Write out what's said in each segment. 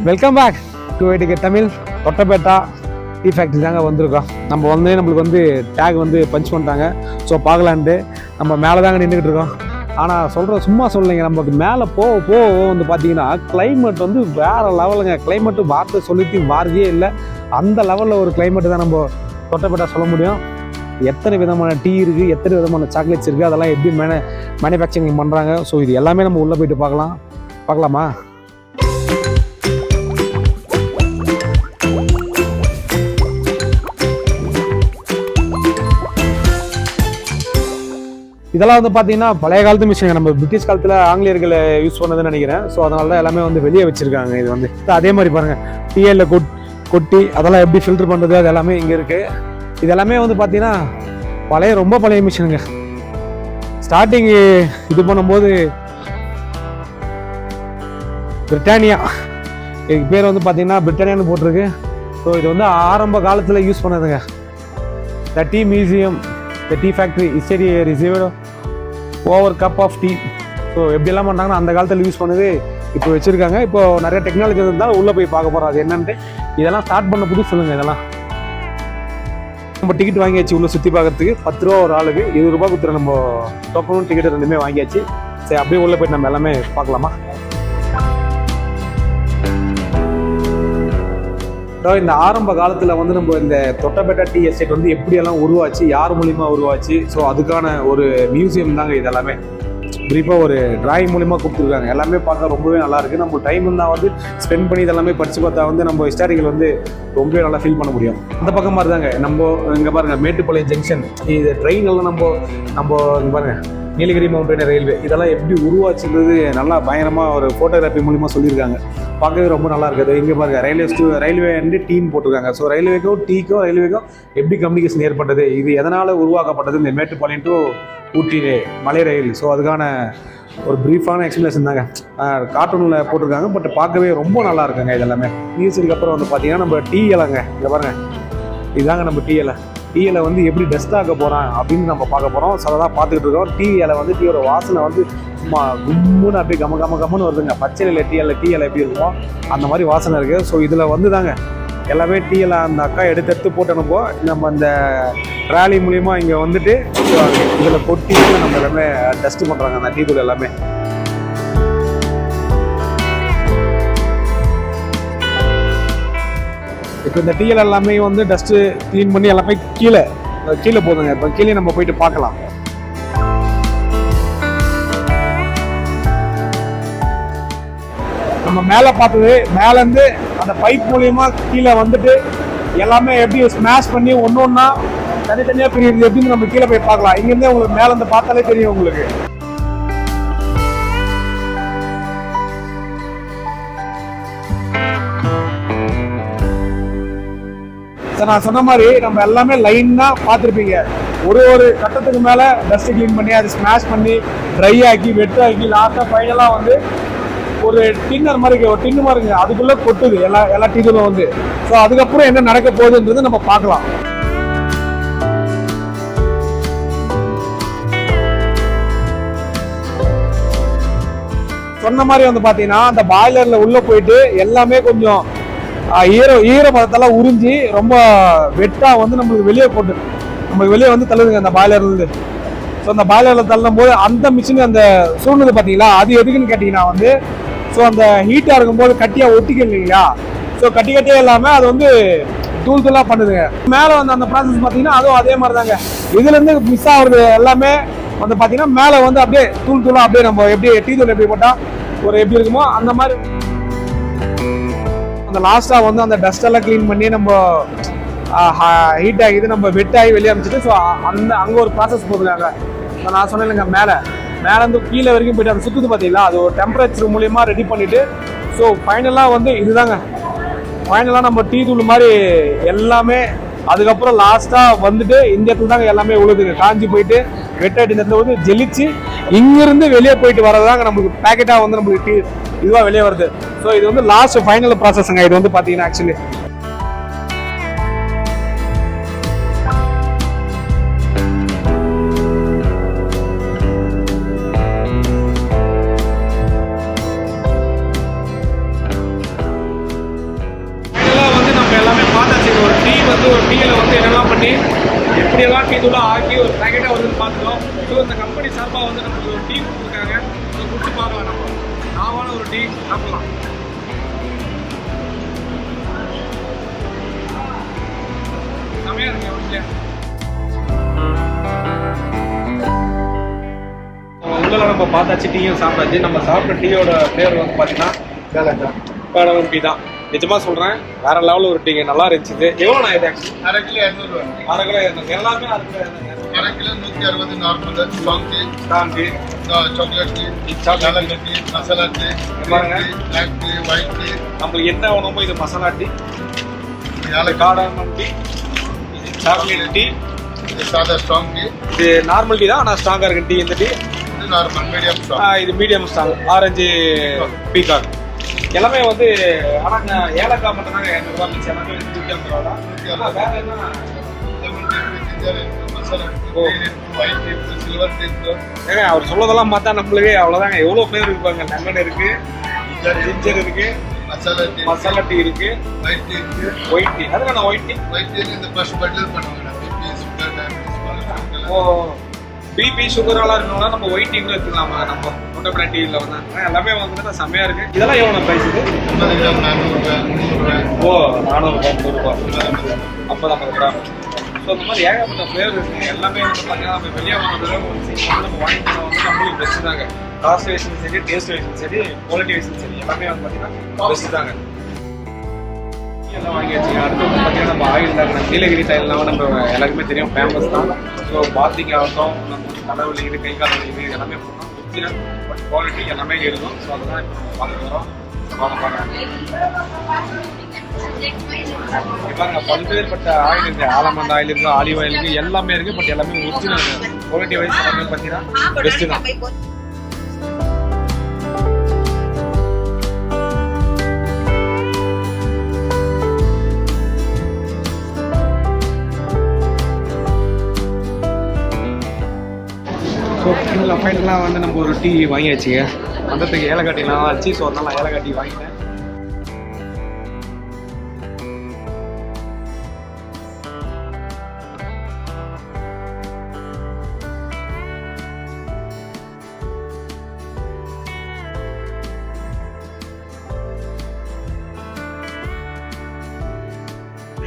Welcome back to IDK Tamil. Doddabetta tea factory தாங்க வந்திருக்கோம். நம்மளுக்கு வந்து டேக் வந்து பஞ்ச் பண்ணிட்டாங்க. ஸோ பார்க்கலான்ட்டு நம்ம மேலே தாங்க நின்றுக்கிட்டு இருக்கோம். ஆனால் சும்மா சொல்லலைங்க, நமக்கு மேலே போக வந்து பார்த்தீங்கன்னா கிளைமேட் வந்து வேறு லெவலுங்க. கிளைமேட்டு வார்த்தை சொல்லிட்டு வார்த்தையே இல்லை, அந்த லெவலில் ஒரு கிளைமேட்டு தான் நம்ம தொட்டபேட்டா சொல்ல முடியும். எத்தனை விதமான டீ இருக்குது, எத்தனை விதமான சாக்லேட்ஸ் இருக்குது, அதெல்லாம் எப்படி மேனுஃபேக்சரிங் பண்ணுறாங்க. ஸோ இது எல்லாமே நம்ம உள்ளே போயிட்டு பார்க்கலாமா? இதெல்லாம் வந்து பார்த்தீங்கன்னா பழைய காலத்து மிஷின், நம்ம பிரிட்டிஷ் காலத்தில் ஆங்கிலேயர்களை யூஸ் பண்ணதுன்னு நினைக்கிறேன். ஸோ அதனால தான் எல்லாமே வந்து வெளியே வச்சுருக்காங்க. இது வந்து அதே மாதிரி பாருங்கள், டீயில் கொட்டி அதெல்லாம் எப்படி ஃபில்டர் பண்ணுறது, அது எல்லாமே இங்கே இருக்குது. இது எல்லாமே வந்து பார்த்தீங்கன்னா ரொம்ப பழைய மிஷினுங்க. ஸ்டார்டிங் இது பண்ணும்போது பிரிட்டானியா, இதுக்கு பேர் வந்து பார்த்தீங்கன்னா பிரிட்டானியான்னு போட்டிருக்கு. ஸோ இது வந்து ஆரம்ப காலத்தில் யூஸ் பண்ணதுங்க. The tea museum, the tea factory history received over cup of tea. So எப்படியெல்லாம் பண்ணுறாங்கன்னா அந்த காலத்தில் யூஸ் பண்ணது இப்போ வச்சுருக்காங்க. இப்போ நிறைய டெக்னாலஜி இருந்தாலும் உள்ளே போய் பார்க்க போகிறோம் அது என்னன்ட்டு. இதெல்லாம் ஸ்டார்ட் பண்ண புது சொல்லுங்கள். இதெல்லாம் நம்ம டிக்கெட் வாங்கியாச்சு உள்ளே சுற்றி பார்க்கறதுக்கு. 10 ரூபா ஒரு ஆளுக்கு, 20 ரூபா கொடுத்துரு. நம்ம டோக்கனும் டிக்கெட் ரெண்டுமே வாங்கியாச்சு. சரி, அப்படியே உள்ளே போய்ட்டு நம்ம எல்லாமே பார்க்கலாமா? இந்த ஆரம்ப காலத்தில் வந்து நம்ம இந்த தொட்டபேட்டா டீ எஸ்டேட் வந்து எப்படியெல்லாம் உருவாச்சு, யார் மூலிமா உருவாச்சு, ஸோ அதுக்கான ஒரு மியூசியம் தாங்க இது எல்லாமே. குறிப்பாக ஒரு டிராயிங் மூலிமா கொடுத்துருக்காங்க. எல்லாமே பார்க்க ரொம்பவே நல்லாயிருக்கு. நம்ம டைம் இருந்தால் வந்து ஸ்பெண்ட் பண்ணி இதெல்லாமே படித்து பார்த்தா வந்து நம்ம ஹிஸ்டாரிக்கல் வந்து ரொம்பவே நல்லா ஃபீல் பண்ண முடியும். அந்த பக்கம் மாதிரி தாங்க நம்ம இங்கே பாருங்கள், மேட்டுப்பாளையம் ஜங்ஷன். இது ட்ரெயின் எல்லாம் நம்ம இங்கே பாருங்கள், நீலகிரி மவுண்டன் ரயில்வே, இதெல்லாம் எப்படி உருவாச்சுன்றது நல்லா பயங்கரமாக ஒரு ஃபோட்டோகிராஃபி மூலிமா சொல்லியிருக்காங்க. பார்க்கவே ரொம்ப நல்லா இருக்குது. இங்கே பாருங்கள், ரயில்வே வந்து டீம் போட்டிருக்காங்க. ஸோ ரயில்வேக்கும் எப்படி கம்யூனிகேஷன் ஏற்பட்டது, இது எதனால் உருவாக்கப்பட்டது, இந்த மேட்டுப்பாளையம் டு ஊட்டி மலை ரயில். ஸோ அதுக்கான ஒரு ப்ரீஃபான எக்ஸ்பிளேஷன் தாங்க கார்ட்டூனில் போட்டிருக்காங்க. பட் பார்க்கவே ரொம்ப நல்லா இருக்குங்க. இது எல்லாமே மியூசிக்கு அப்புறம் வந்து பார்த்தீங்கன்னா நம்ம டீ இலைங்க. இங்கே பாருங்கள், இதுதாங்க நம்ம டீ இலை வந்து எப்படி டஸ்ட் ஆக்க போகிறான் அப்படின்னு நம்ம பார்க்க போகிறோம். ஸோ அதான் பார்த்துக்கிட்டு இருக்கோம். டீ இலை வந்து டீயோட வாசனை வந்து சும்மா கும்முன்னு அப்படியே கம்மன்னு வருதுங்க. பச்சை இலை டீ இலை எப்படி இருக்குமோ அந்த மாதிரி வாசனை இருக்குது. ஸோ இதில் வந்து தாங்க எல்லாமே டீ இலை அந்த அக்கா எடுத்து போட்டனுப்போ நம்ம அந்த ட்ராலி மூலிமா இங்கே வந்துட்டு இதில் கொட்டி நம்ம எல்லாமே டஸ்ட் பண்ணுறாங்க அந்த டீ தூள் எல்லாமே. இப்போ இந்த டீ இலை எல்லாமே வந்து டஸ்ட்டு க்ளீன் பண்ணி எல்லாமே கீழே போதுங்க. இப்போ கீழே நம்ம போயிட்டு பார்க்கலாம். நம்ம மேலே பார்த்தது, மேலேருந்து அந்த பைப் மூலியமா கீழே வந்துட்டு எல்லாமே எப்படி ஸ்மாஷ் பண்ணி ஒன்றா தனித்தனியாக பிரியுது எப்படின்னு நம்ம கீழே போய் பார்க்கலாம். இங்கேருந்தே உங்களுக்கு மேலேருந்து பார்த்தாலே தெரியும் உங்களுக்கு. நான் சொன்ன மாதிரி நம்ம எல்லாமே லைன்னா பார்த்துருப்பீங்க. ஒரு கட்டத்துக்கு மேலே டஸ்ட் கிளீன் பண்ணி அதை ஸ்மாஷ் பண்ணி ட்ரை ஆக்கி வெட்டாக்கி லாஸ்ட்டாக ஃபைனலாக வந்து ஒரு டின்னு மாதிரிங்க அதுக்குள்ளே கொட்டுது எல்லா டீலும் வந்து. ஸோ அதுக்கப்புறம் என்ன நடக்க போகுதுன்றது நம்ம பார்க்கலாம். சொன்ன மாதிரி வந்து பார்த்தீங்கன்னா அந்த பாய்லரில் உள்ளே போயிட்டு எல்லாமே கொஞ்சம் ஈரப்பதத்தெல்லாம் உறிஞ்சி ரொம்ப வெட்டாக வந்து நம்மளுக்கு வெளியே வந்து தள்ளுதுங்க அந்த பாய்லர்லேருந்து. ஸோ அந்த பாய்லரில் தள்ளும் போது அந்த மிஷின் அந்த சூழ்நிலை பார்த்தீங்களா, அது எதுக்குன்னு கேட்டிங்கன்னா வந்து ஸோ அந்த ஹீட்டாக இருக்கும்போது கட்டியாக ஒட்டிக்க இல்லைங்களா. ஸோ கட்டியே இல்லாமல் அது வந்து தூளாக பண்ணுதுங்க. மேலே வந்து அந்த ப்ராசஸ் பார்த்தீங்கன்னா அதுவும் அதே மாதிரி தாங்க. இதுலேருந்து மிஸ் ஆகுறது எல்லாமே வந்து பார்த்தீங்கன்னா மேலே வந்து அப்படியே தூளாக அப்படியே நம்ம எப்படி டீ தூள் எப்படி போட்டால் ஒரு எப்படி இருக்குமோ அந்த மாதிரி அந்த லாஸ்ட்டாக வந்து அந்த டஸ்ட் எல்லாம் க்ளீன் பண்ணி நம்ம ஹீட் ஆகிது நம்ம வெட்டாகி வெளியே அமைச்சிட்டு. ஸோ அங்கே ஒரு ப்ராசஸ் போட்டுருக்காங்க. நான் சொன்னேன் இல்லைங்க, மேலேருந்து கீழே வரைக்கும் போயிட்டு அந்த சுற்றுது பார்த்தீங்களா, அது ஒரு டெம்பரேச்சர் மூலியமா ரெடி பண்ணிவிட்டு ஸோ ஃபைனலாக வந்து இதுதாங்க ஃபைனலாக நம்ம டீ தூள் மாதிரி எல்லாமே. அதுக்கப்புறம் லாஸ்ட்டாக வந்துட்டு இந்த இடத்துல தாங்க எல்லாமே உழுதுங்க, காஞ்சி போயிட்டு வெட்டாட்டி இந்த இடத்துல வந்து ஜெலிச்சு இங்கிருந்து வெளியே போயிட்டு வரதாங்க நம்மளுக்கு பேக்கெட்டாக வந்து நம்மளுக்கு டீ இதுவாக வெளியே வருது. ஸோ இது வந்து லாஸ்ட் ஃபைனல் ப்ராசஸ்ங்க. இது வந்து பார்த்தீங்கன்னா ஆக்சுவலி பண்ணி எப்படியெல்லாம் டீ தூளாக ஆக்கி ஒரு பேக்கெட்டாக வந்து பார்த்துட்டோம். ஸோ இந்த கம்பெனி சார்பாக வந்து நமக்கு ஒரு டீ கொடுத்துருக்காங்க. அதை குடிச்சு பார்க்கலாம். நம்ம நாவான ஒரு டீ சாப்பிடலாம். செமையாக இருக்கு வீட்டில். உள்ள நம்ம பார்த்தாச்சு, டீயும் சாப்பிட்டாச்சு. நம்ம சாப்பிட்ட டீயோட பேர் வந்து பார்த்தீங்கன்னா பேடவன் டீ தான். நிஜமா சொல்றேன், வேற லெவலில் ஒரு டீங்க, நல்லா இருந்துச்சு. எவ்வளோ நான் இது ஆக்சுவலி அரை கிலோ 200 அரை கிலோ எல்லாமே அரை kilo 160 normal strong tea, chocolate tea, chocolate tea, masala tea, black tea, white tea. நம்மளுக்கு என்ன வேணுமோ இது masala tea, cardamom tea, chocolate tea, இது சாதா ஸ்ட்ராங் டீ. இது நார்மல் டீ தான், ஆனால் ஸ்ட்ராங்காக இருக்கு டீ. இந்த டீ இது நார்மல் மீடியம் ஸ்ட்ராங். இது மீடியம் ஸ்ட்ராங். ஆரஞ்சு பீகாக் எல்லாமே வந்து. ஆனால் ஏலக்காய் மட்டும் தாங்க 200 ரூபா மிச்சம். எல்லாமே 150 ரூபா தான். வேற என்ன அவர் சொல்லதெல்லாம் பார்த்தா நம்மளுக்கு அவ்வளவுதாங்க. எவ்வளவு ஃபிளேவர் இருப்பாங்க. லெமன் இருக்கு, ஜிஞ்சர் இருக்கு, மசாலா டீ இருக்கு, ஒயிட் டீ. அதுல நான் ஒயிட் டீ இந்த ஃபர்ஸ்ட் பட்டில் பண்ணுவாங்க. ஓ, பிபி சுகரெல்லாம் இருக்கணும்னா நம்ம ஒயிட் டீ கூட எடுத்துக்கலாமா? நம்ம தொட்டபெட்டா டீல வந்து எல்லாமே வந்து செம்மையா இருக்கு. இதெல்லாம் எவ்வளவு பிரைஸ் இது? 50 கிராம் 400 ரூபாய். ஓ, 400 ரூபாய் 50 கிராம். ஸோ இந்த மாதிரி ஏகப்பட்ட ஃப்ளேவர் இருக்குது. எல்லாமே வந்து பார்த்தீங்கன்னா நம்ம வெளியே வாங்குறத நம்ம வாங்கிட்டு வந்து நம்மளுக்கு பெஸ்ட் தாங்க. காஸ்ட் வைஸும் சரி, டேஸ்ட் வைஸும் சரி, குவாலிட்டி வைஸும் சரி, எல்லாமே வந்து பார்த்தீங்கன்னா பெஸ்ட் தாங்க. எல்லாம் வாங்கி வச்சுங்க. அடுத்து வந்து பார்த்தீங்கன்னா நம்ம ஆயில் தாங்க. நீலகிரி டைல்லாம் நம்ம எல்லாருக்குமே தெரியும், ஃபேமஸ் தான். ஸோ பாத்திங் ஆகட்டும், நம்ம தலைவலி இது, கை கால் வலி இது எல்லாமே போட்டோம். ஒரிஜினல் பட் குவாலிட்டி எல்லாமே இருக்கும். ஸோ அதெல்லாம் இப்போ நம்ம பார்க்க வரோம். வாங்க பாருங்க, பல்வேறுபட்ட ஆயில் இருக்கு. ஆலமண்ட் ஆயில் இருக்கு, ஆலிவ் ஆயில் இருக்கு, எல்லாமே இருக்கு. பட் எல்லாமே ஒரிஜினல் குவாலிட்டி வைஸ் எல்லாமே பார்த்தீங்கன்னா பெஸ்ட் தான். ஸோ ஃபைனலாக வந்து நம்ம ஒரு டீ வாங்கியாச்சுங்க. வந்ததுக்கு ஏலக்காய் டீலாம் ஆச்சு. ஸோ அதனால நான் ஏலக்காய் டீ வாங்கிட்டேன்.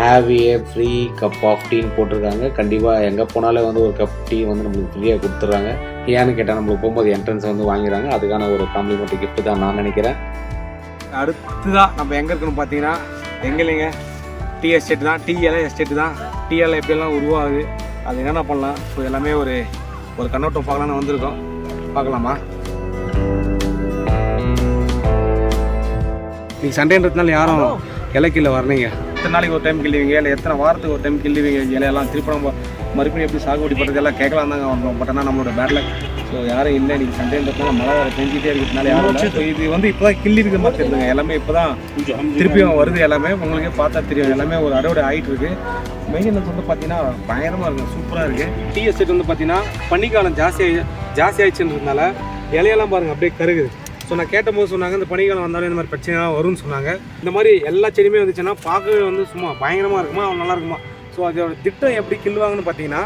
Have a free cup of டீன்னு போட்டிருக்காங்க. கண்டிப்பாக எங்கே போனாலும் வந்து ஒரு கப் டீ வந்து நம்மளுக்கு ஃப்ரீயாக கொடுத்துட்றாங்க. ஏன்னு கேட்டால் நம்மளுக்கு போகும்போது என்ட்ரன்ஸ் வந்து வாங்கிறாங்க. அதுக்கான ஒரு காம்ப்ளிமெண்ட்ரி கிஃப்ட் தான் நான் நினைக்கிறேன். அடுத்துதான் நம்ம எங்கே இருக்கணும் பார்த்தீங்கன்னா, எங்கே இல்லைங்க, டீ எஸ்டேட் தான். டீ எல்லாம் எஸ்டேட் தான். டீ எல்லாம் எப்படியெல்லாம் உருவாகுது, அது என்னென்ன பண்ணலாம், ஸோ எல்லாமே ஒரு கண்ணோட்டம் பார்க்கலான்னு வந்திருக்கோம். பார்க்கலாமா? நீங்கள் சண்டேன்றதுனால யாரும் இலைக்கீழ வரலீங்க. எத்தனை நாளைக்கு ஒரு டைம் கிள்ளுவீங்க, இல்லை எத்தனை வாரத்துக்கு ஒரு டைம் கிள்ளுவீங்க இலையெல்லாம்? திருப்பி நம்ம மறுபடியும் எப்படி சாகுபடி பண்ணுறது எல்லாம் கேட்கலாம் தாங்க வந்தோம். பட் ஆனால் நம்மளோட பேட்லக். ஸோ யாரும் இல்லை. நீங்கள் சண்டேன்றதுனால மழை வர பெஞ்சிட்டே இருக்கிறதுனால யாரும். ஸோ இது வந்து இப்போ தான் கிள்ளி இருக்கிற மாதிரி தெரியுதுங்க. எல்லாமே இப்போ தான் திருப்பியும் வருது. எல்லாமே உங்களுக்கே பார்த்தா தெரியும். எல்லாமே ஒரு அறுவடை ஆகிட்டு இருக்கு. மெயின்டெனன்ஸ் வந்து பார்த்தீங்கன்னா பயங்கரமாக இருக்குது, சூப்பராக இருக்குது. டீ எஸ்டேட் வந்து பார்த்தீங்கன்னா பனிக்காலம் ஜாஸ்தி ஆயிடுச்சுன்றதுனால இலையெல்லாம் பாருங்கள் அப்படியே கருகுது. ஸோ நான் கேட்டபோது சொன்னாங்க, இந்த பனிக்காலம் வந்தாலும் இந்த மாதிரி பிரச்சனைலாம் வரும்னு சொன்னாங்க. இந்த மாதிரி எல்லா செடியுமே வந்துச்சுன்னா பார்க்கவே வந்து சும்மா பயங்கரமாக இருக்குமா, நல்லா இருக்குமா. ஸோ அதோட திட்டம் எப்படி கிள்ளுவாங்கன்னு பார்த்தீங்கன்னா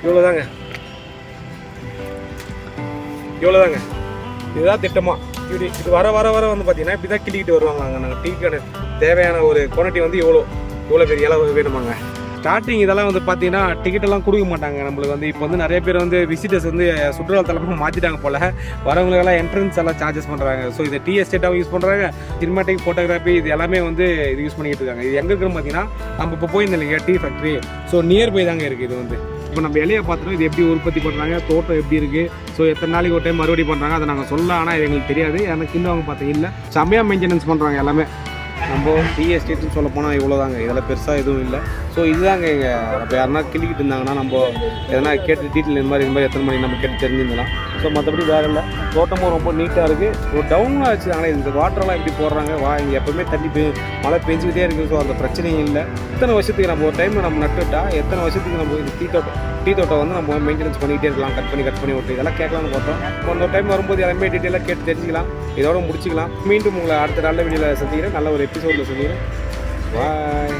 இவ்வளோதாங்க. இதுதான் திட்டமாக. இது வர வந்து பார்த்தீங்கன்னா இப்படி தான் கிள்ளிக்கிட்டு வருவாங்க. நாங்கள் டீக்கான தேவையான ஒரு குவான்டிட்டி வந்து இவ்வளோ பெரிய இலை வேணுமாங்க. ஸ்டார்டிங் இதெல்லாம் வந்து பார்த்தீங்கன்னா டிக்கெட்டெல்லாம் கொடுக்க மாட்டாங்க நம்மளுக்கு வந்து. இப்போ வந்து நிறைய பேர் வந்து விசிட்டர்ஸ் வந்து சுற்றுலா தலமாக மாற்றிட்டாங்க போல். வரவங்களுக்கெல்லாம் என்ட்ரன்ஸ் எல்லாம் சார்ஜஸ் பண்ணுறாங்க. ஸோ இதை டீ எஸ்டேட்டாகவும் யூஸ் பண்ணுறாங்க, சினிமாட்டிக் ஃபோட்டோகிராஃபி இது எல்லாமே வந்து இது யூஸ் பண்ணிக்கிட்டு இருக்காங்க. இது எங்கே இருக்குன்னு பார்த்தீங்கன்னா நம்ம இப்போ போயிருந்தோம் இல்லையா டீ ஃபேக்ட்ரி. ஸோ நியர்பை தாங்க இருக்குது இது வந்து. இப்போ நம்ம இலையை பார்த்துட்டோம், இது எப்படி உற்பத்தி பண்ணுறாங்க, தோட்டம் எப்படி இருக்குது, ஸோ எத்தனை நாளைக்கு ஒரு டைம் மறுபடியும் பண்ணுறாங்க அதை நாங்கள் சொல்லலாம். ஆனால் இது எங்களுக்கு தெரியாது. எனக்கு இன்னும் அவங்க பார்த்தீங்க இல்லை, செம்மையாக மெயின்டெனன்ஸ் பண்ணுறாங்க எல்லாமே. நம்ம டீ எஸ்டேட்னு சொல்ல போனால் இவ்வளோ தாங்க. இதெல்லாம் பெருசாக எதுவும் இல்லை. ஸோ இதுதாங்க எங்கள் இப்போ யாருனா கிள்ளிக்கிட்டு இருந்தாங்கன்னா நம்ம எதனா கேட்டு டீட்டெயில் இந்த மாதிரி எத்தனை மணி நம்ம கேட்டு தெரிஞ்சிருந்தலாம். ஸோ மற்றபடி வேறு இல்லை. தோட்டமும் ரொம்ப நீட்டாக இருக்குது. ஒரு டவுனாக வச்சு. ஆனால் இந்த வாட்டரெல்லாம் எப்படி போடுறாங்க, இங்கே எப்போவுமே தண்ணி மழை பெஞ்சிக்கிட்டே இருக்குது. ஸோ அந்த பிரச்சனையும் இல்லை. எத்தனை வருஷத்துக்கு நம்ம ஒரு டைம் நம்ம நட்டுவிட்டா எத்தனை வருஷத்துக்கு நம்ம இந்த டீ தோட்டம் வந்து நம்ம மெயின்டெனன்ஸ் பண்ணிகிட்டே இருக்கலாம். கட் பண்ணி விட்டு இதெல்லாம் கேட்கலாம்னு பார்த்தோம். ஒரு டைம் வரும்போது எல்லாமே டீட்டெயிலாக கேட்டு தெரிஞ்சிக்கலாம். இதோட முடிச்சிக்கலாம். மீண்டும் உங்களை அடுத்த நல்ல வீடியோவில் சந்திக்கிறேன். நல்ல ஒரு எபிசோடில் சந்திக்கிறேன். பாய்.